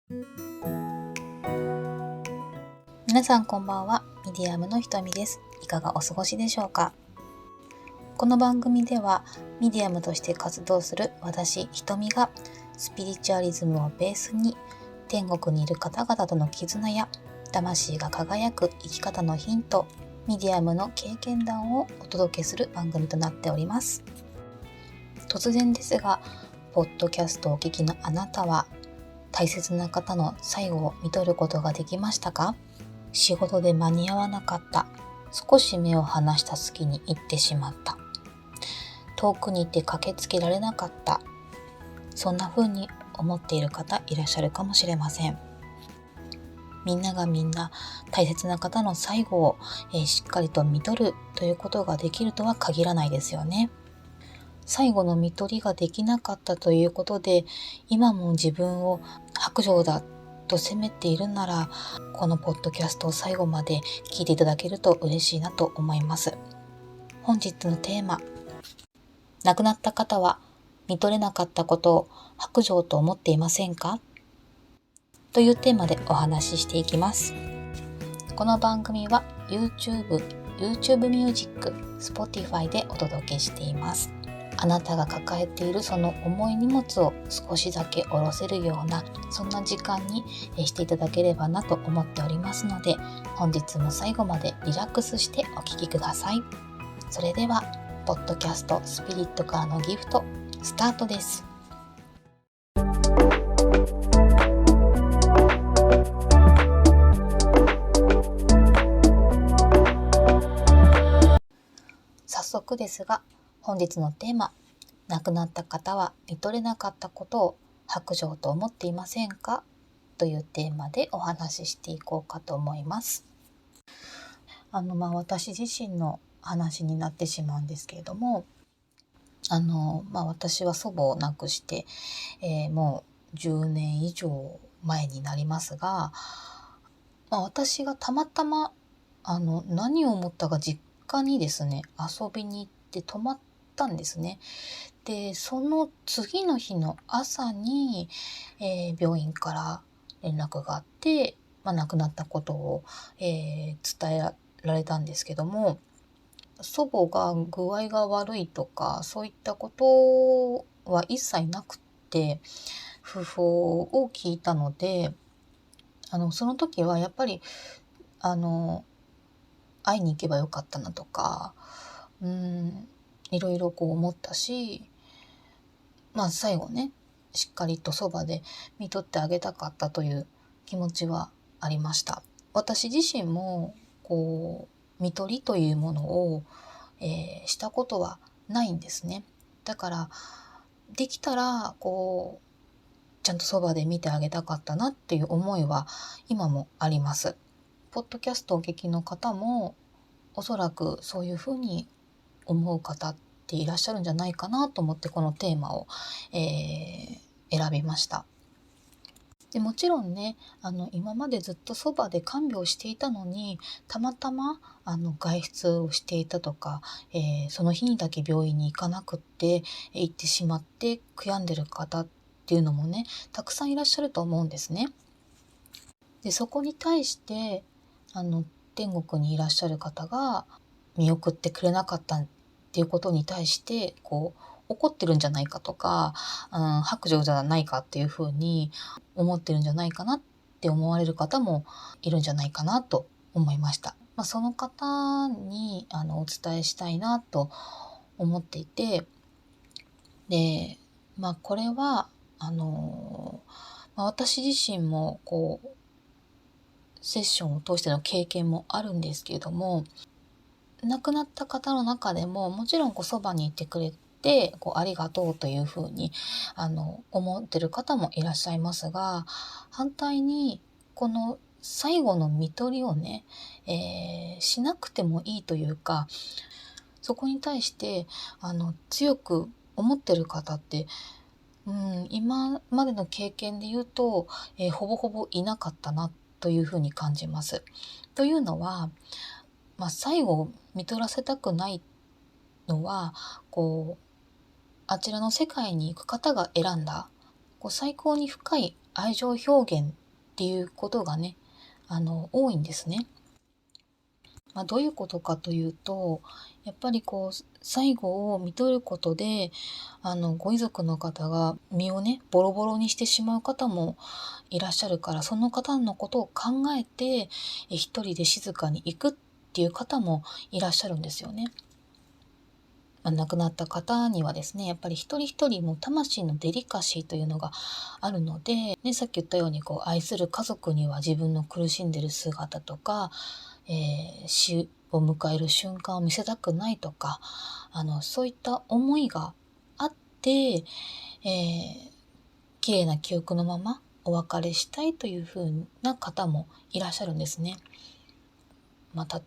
皆さんこんばんは。ミディアムのひとみです。いかがお過ごしでしょうか。この番組ではミディアムとして活動する私ひとみがスピリチュアリズムをベースに天国にいる方々との絆や魂が輝く生き方のヒント、ミディアムの経験談をお届けする番組となっております。突然ですが、ポッドキャストをお聞きのあなたは大切な方の最後を見とることができましたか？仕事で間に合わなかった。少し目を離した隙に行ってしまった。遠くにいて駆けつけられなかった。そんな風に思っている方いらっしゃるかもしれません。みんながみんな大切な方の最後を、しっかりと見とるということができるとは限らないですよね。最後の見取りができなかったということで、今も自分を薄情だと責めているなら、このポッドキャストを最後まで聞いていただけると嬉しいなと思います。本日のテーマ、亡くなった方は見とれなかったことを薄情と思っていませんか？というテーマでお話ししていきます。この番組は YouTube Music、Spotify でお届けしています。あなたが抱えているその重い荷物を少しだけ下ろせるような、そんな時間にしていただければなと思っておりますので、本日も最後までリラックスしてお聞きください。それではポッドキャストスピリットからのギフトスタートです。早速ですが、本日のテーマ、亡くなった方は見とれなかったことを薄情と思っていませんか？というテーマでお話ししていこうかと思います。私自身の話になってしまうんですけれども、私は祖母を亡くして、もう10年以上前になりますが、私がたまたま何を思ったか実家にですね、遊びに行って泊まったんですね。で、その次の日の朝に、病院から連絡があって、亡くなったことを、伝えられたんですけども、祖母が具合が悪いとかそういったことは一切なくって、訃報を聞いたので、その時はやっぱりあの会いに行けばよかったなとか、いろいろ思ったし、最後ね、しっかりとそばで見とってあげたかったという気持ちはありました。私自身も看取りというものを、したことはないんですね。だからできたらちゃんとそばで見てあげたかったなっていう思いは今もあります。ポッドキャストをお聞きの方もおそらくそういうふうに思う方っていらっしゃるんじゃないかなと思ってこのテーマを、選びました。でもちろんね、今までずっとそばで看病していたのに、たまたま外出をしていたとか、その日にだけ病院に行かなくって行ってしまって悔やんでる方っていうのもね、たくさんいらっしゃると思うんですね。で、そこに対して天国にいらっしゃる方が見送ってくれなかったっていうことに対して怒ってるんじゃないかとか、薄情じゃないかっていうふうに思ってるんじゃないかなって思われる方もいるんじゃないかなと思いました。その方にお伝えしたいなと思っていて、で、これは私自身もセッションを通しての経験もあるんですけれども、亡くなった方の中でももちろんそばにいてくれてありがとうというふうに思ってる方もいらっしゃいますが、反対にこの最後の看取りをね、しなくてもいいというか、そこに対して強く思ってる方って、今までの経験で言うと、ほぼほぼいなかったなというふうに感じます。というのは、最後を見取らせたくないのは、あちらの世界に行く方が選んだ最高に深い愛情表現っていうことがね、多いんですね。どういうことかというと、やっぱり最後を看取ることで、ご遺族の方が身をね、ボロボロにしてしまう方もいらっしゃるから、その方のことを考えて、一人で静かに行くっていう方もいらっしゃるんですよね。亡くなった方にはですね、やっぱり一人一人も魂のデリカシーというのがあるので、ね、さっき言ったように愛する家族には自分の苦しんでる姿とか、死を迎える瞬間を見せたくないとか、そういった思いがあって、綺麗な記憶のままお別れしたいという風な方もいらっしゃるんですね。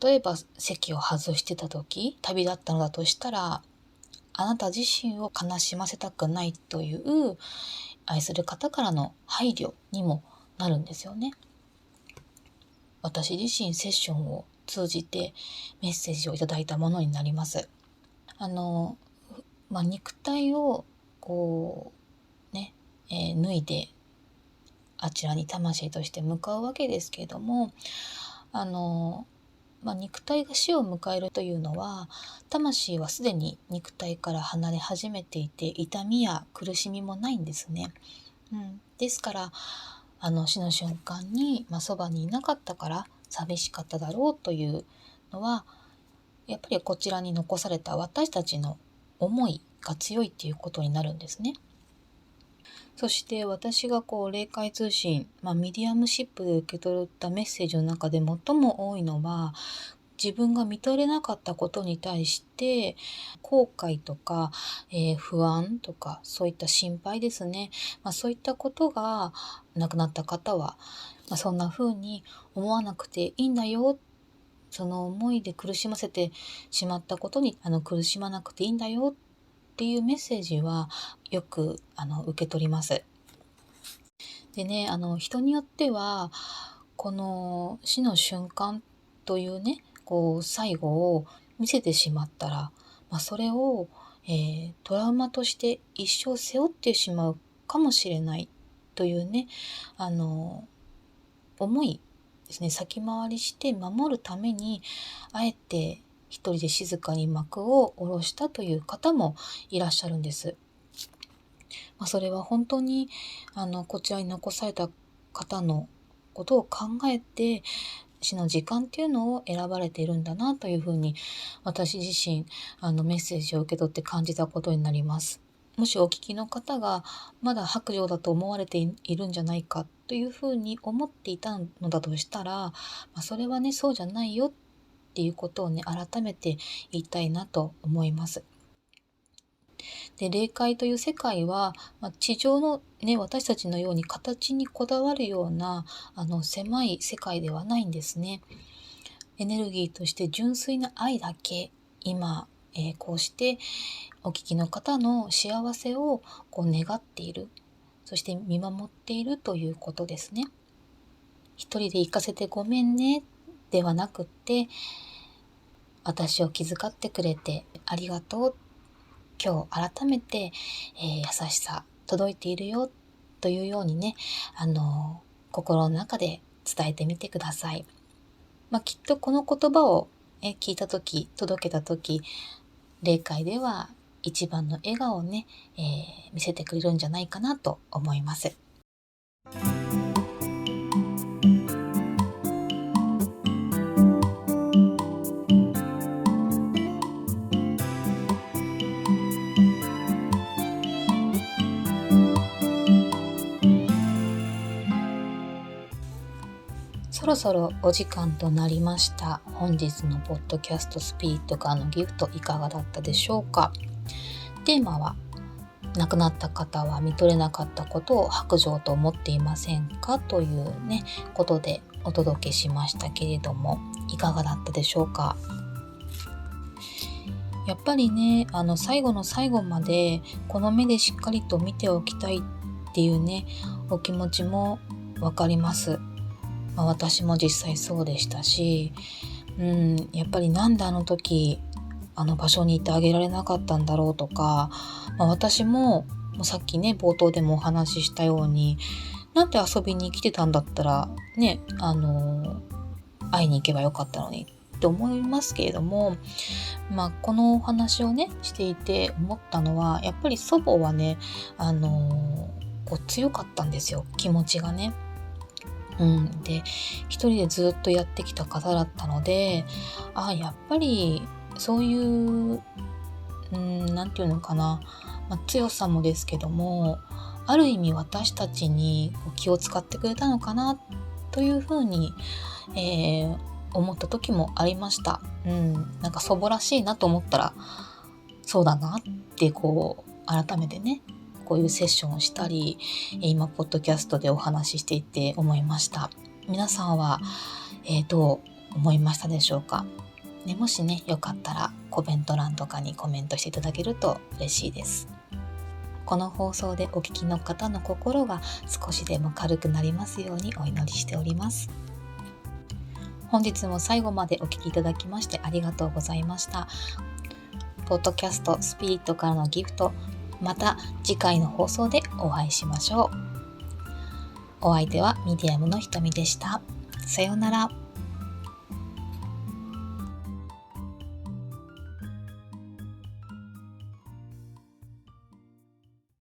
例えば席を外してた時、旅立ったのだとしたら、あなた自身を悲しませたくないという愛する方からの配慮にもなるんですよね。私自身セッションを通じてメッセージをいただいたものになります。肉体を脱いであちらに魂として向かうわけですけれども、肉体が死を迎えるというのは、魂はすでに肉体から離れ始めていて、痛みや苦しみもないんですね。ですから死の瞬間に、そばにいなかったから寂しかっただろうというのは、やっぱりこちらに残された私たちの思いが強いっていうことになるんですね。そして私が霊界通信、ミディアムシップで受け取ったメッセージの中で最も多いのは、自分が見とれなかったことに対して後悔とか、不安とか、そういった心配ですね、そういったことが亡くなった方は、そんな風に思わなくていいんだよ、その思いで苦しませてしまったことに苦しまなくていいんだよっていうメッセージはよく受け取ります。でね、人によってはこの死の瞬間というね、最後を見せてしまったら、それを、トラウマとして一生背負ってしまうかもしれないというね、思いですね、先回りして守るために、あえて一人で静かに幕を下ろしたという方もいらっしゃるんです。それは本当にこちらに残された方のことを考えて、死の時間っていうのを選ばれているんだなというふうに、私自身メッセージを受け取って感じたことになります。もしお聞きの方がまだ白状だと思われているんじゃないかというふうに思っていたのだとしたら、それはね、そうじゃないよっていうことをね、改めて言いたいなと思います。で、霊界という世界は、地上のね、私たちのように形にこだわるような狭い世界ではないんですね。エネルギーとして純粋な愛だけ今、こうしてお聞きの方の幸せを願っている、そして見守っているということですね。一人で行かせてごめんねではなくって、私を気遣ってくれてありがとう、今日改めて、優しさ届いているよというようにね、心の中で伝えてみてください。きっとこの言葉を聞いたとき、届けたとき、霊界では一番の笑顔をね、見せてくれるんじゃないかなと思います。そろそろお時間となりました。本日のポッドキャストスピリットからのギフトいかがだったでしょうか。テーマは、亡くなった方は見とれなかったことを白状と思っていませんかというね、ことでお届けしましたけれども、いかがだったでしょうか。やっぱりね、最後の最後までこの目でしっかりと見ておきたいっていうね、お気持ちもわかります。私も実際そうでしたし、やっぱりなんであの時あの場所にいてあげられなかったんだろうとか、私もさっきね冒頭でもお話ししたように、なんで遊びに来てたんだったらね、会いに行けばよかったのにって思いますけれども、このお話をねしていて思ったのは、やっぱり祖母はね、強かったんですよ、気持ちがね。で、一人でずっとやってきた方だったので、やっぱりそういう、なんていうのかな、強さもですけども、ある意味私たちに気を使ってくれたのかなというふうに、思った時もありました。なんか祖母らしいなと思ったら、そうだなって改めてね、こういうセッションをしたり、今ポッドキャストでお話ししていて思いました。皆さんは、どう思いましたでしょうか。もしね、よかったらコメント欄とかにコメントしていただけると嬉しいです。この放送でお聞きの方の心が少しでも軽くなりますようにお祈りしております。本日も最後までお聞きいただきましてありがとうございました。ポッドキャストスピリットからのギフト、また次回の放送でお会いしましょう。お相手はミディアムのひとみでした。さようなら。